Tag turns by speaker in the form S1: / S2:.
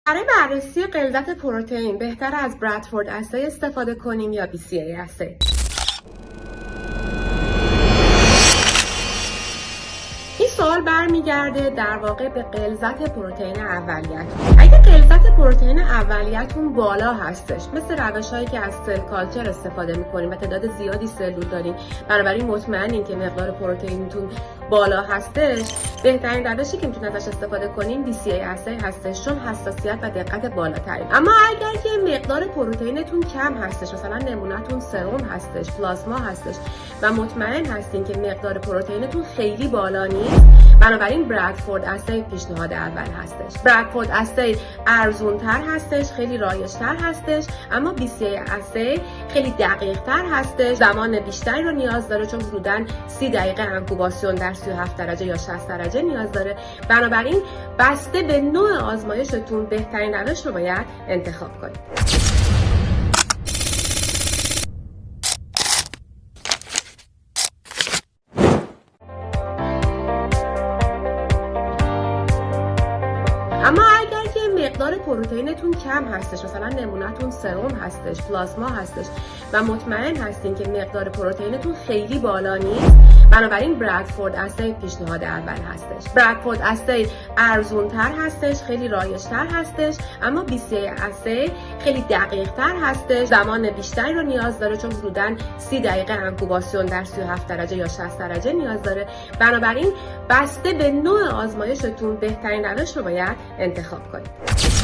S1: برای بررسی غلظت پروتئین بهتر از برادفورد اسای استفاده کنیم یا BCAA اسای؟ این سوال برمیگرده در واقع به غلظت پروتئین اولیت. اگه غلظت پروتئین اولیتون بالا هستش، مثل روش‌هایی که از سل کالچر استفاده می‌کنیم و تعداد زیادی سلول داریم، بنابراین مطمئنین که مقدار پروتئینتون بالا هستش، بهترین روشی که میتونید ازش استفاده کنیم BCAA اسای هستش، چون حساسیت و دقت بالاتری. اما اگر که مقدار پروتئینتون کم هستش، مثلا نمونهتون سرم هستش، پلاسما هستش و مطمئن هستین که مقدار پروتئینتون خیلی بالا نیست، بنابراین برادفورد اسای پیشنهاد اول هستش. برادفورد اسای ارزونتر هستش، خیلی رایج‌تر هستش، اما BCAA اسای خیلی دقیق‌تر هستش، زمان بیشتری رو نیاز داره، چون حدوداً 30 دقیقه انکوباسیون در 37 درجه یا 60 درجه نیاز داره. بنابراین بسته به نوع آزمایشتون بهترین روش رو باید انتخاب کنید. اما اگر که مقدار پروتئینتون کم هستش، مثلا نمونهتون سرم هستش، پلاسما هستش و مطمئن هستین که مقدار پروتئینتون خیلی بالا نیست، بنابراین برادفورد اسای پیشنهاد اول هستش. برادفورد اسای ارزونتر هستش، خیلی رایج‌تر هستش، اما BCAA اسای خیلی دقیق‌تر هستش، زمان بیشتری رو نیاز داره، چون حدوداً 30 دقیقه انکوباسیون در 37 درجه یا 60 درجه نیاز داره. بنابراین بسته به نوع آزمایشتون بهترین روش رو باید انتخاب کنید.